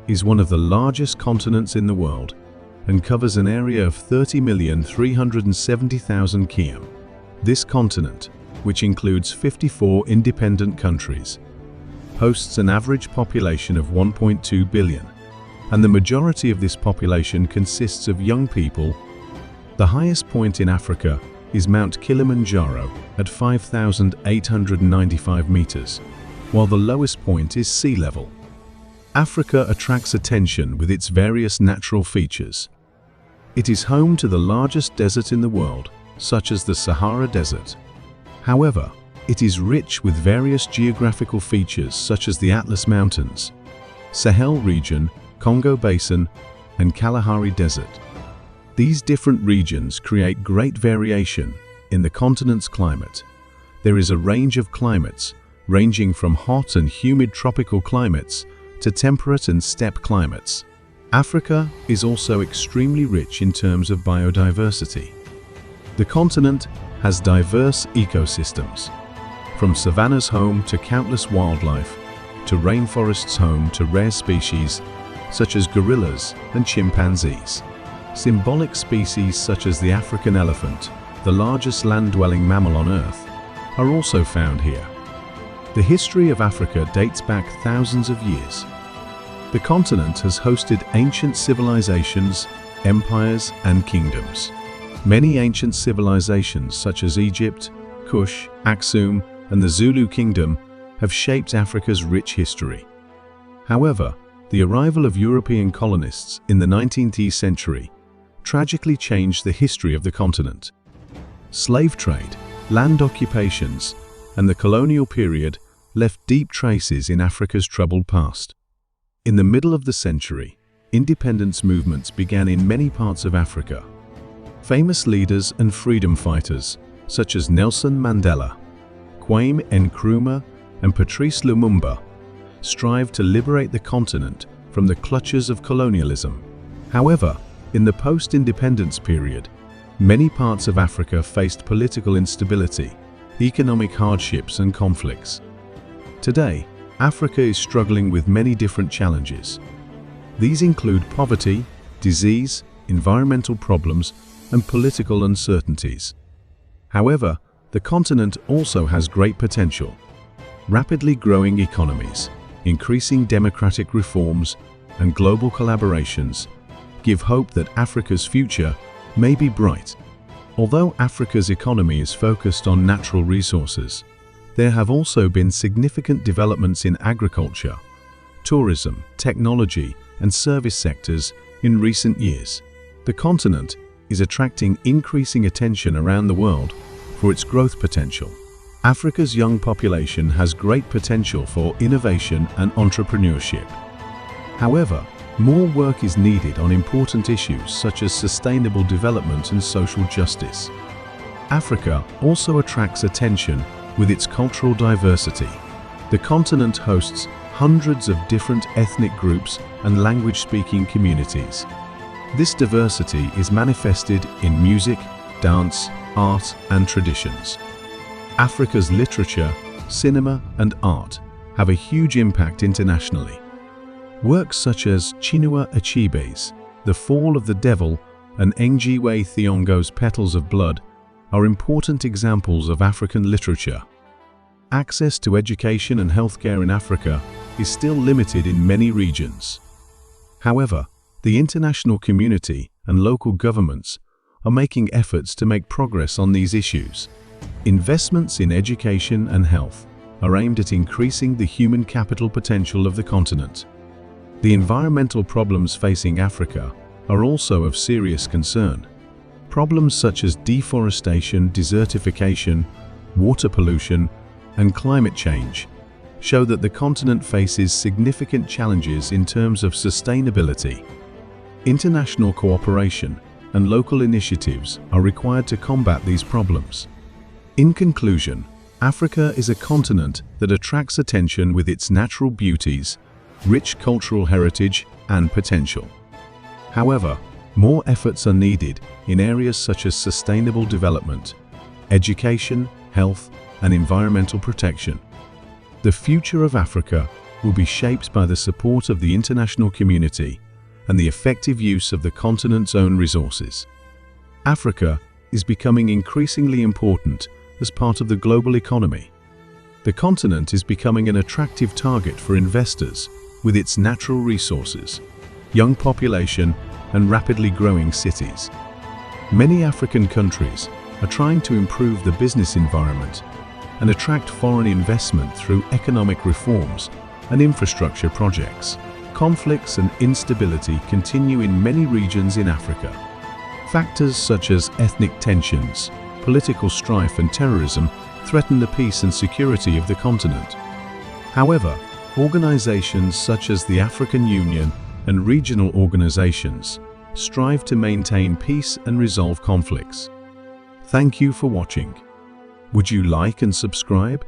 is one of the largest continents in the world and covers an area of 30,370,000 km. This continent, which includes 54 independent countries, hosts an average population of 1.2 billion, and the majority of this population consists of young people. The highest point in Africa is Mount Kilimanjaro at 5,895 meters, while the lowest point is sea level. Africa attracts attention with its various natural features. It is home to the largest desert in the world, such as the Sahara Desert. However, it is rich with various geographical features such as the Atlas Mountains, Sahel region, Congo Basin, and Kalahari Desert. These different regions create great variation in the continent's climate. There is a range of climates, ranging from hot and humid tropical climates to temperate and steppe climates. Africa is also extremely rich in terms of biodiversity. The continent has diverse ecosystems, from savannas home to countless wildlife, to rainforests home to rare species such as gorillas and chimpanzees. Symbolic species such as the African elephant, the largest land-dwelling mammal on Earth, are also found here. The history of Africa dates back thousands of years. The continent has hosted ancient civilizations, empires, and kingdoms. Many ancient civilizations such as Egypt, Kush, Aksum, and the Zulu Kingdom have shaped Africa's rich history. However, the arrival of European colonists in the 19th century tragically changed the history of the continent. Slave trade, land occupations, and the colonial period left deep traces in Africa's troubled past. In the middle of the century, independence movements began in many parts of Africa. Famous leaders and freedom fighters, such as Nelson Mandela, Kwame Nkrumah, and Patrice Lumumba, strived to liberate the continent from the clutches of colonialism. However, in the post-independence period, many parts of Africa faced political instability, economic hardships, and conflicts. Today, Africa is struggling with many different challenges. These include poverty, disease, environmental problems, and political uncertainties. However, the continent also has great potential. Rapidly growing economies, increasing democratic reforms, and global collaborations give hope that Africa's future may be bright. Although Africa's economy is focused on natural resources, there have also been significant developments in agriculture, tourism, technology, and service sectors in recent years. The continent is attracting increasing attention around the world for its growth potential. Africa's young population has great potential for innovation and entrepreneurship. However, more work is needed on important issues such as sustainable development and social justice. Africa also attracts attention with its cultural diversity. The continent hosts hundreds of different ethnic groups and language-speaking communities. This diversity is manifested in music, dance, art, and traditions. Africa's literature, cinema, and art have a huge impact internationally. Works such as Chinua Achebe's The Fall of the Devil and Ngugi Thiong'o's Petals of Blood are important examples of African literature. Access to education and healthcare in Africa is still limited in many regions. However, the international community and local governments are making efforts to make progress on these issues. Investments in education and health are aimed at increasing the human capital potential of the continent. The environmental problems facing Africa are also of serious concern. Problems such as deforestation, desertification, water pollution, and climate change show that the continent faces significant challenges in terms of sustainability. International cooperation and local initiatives are required to combat these problems. In conclusion, Africa is a continent that attracts attention with its natural beauties, rich cultural heritage, and potential. However, more efforts are needed in areas such as sustainable development, education, health, and environmental protection. The future of Africa will be shaped by the support of the international community and the effective use of the continent's own resources. Africa is becoming increasingly important as part of the global economy. The continent is becoming an attractive target for investors with its natural resources, young population, and rapidly growing cities. Many African countries are trying to improve the business environment and attract foreign investment through economic reforms and infrastructure projects. Conflicts and instability continue in many regions in Africa. Factors such as ethnic tensions, political strife, and terrorism threaten the peace and security of the continent. However, organizations such as the African Union and regional organizations strive to maintain peace and resolve conflicts. Thank you for watching. Would you like and subscribe?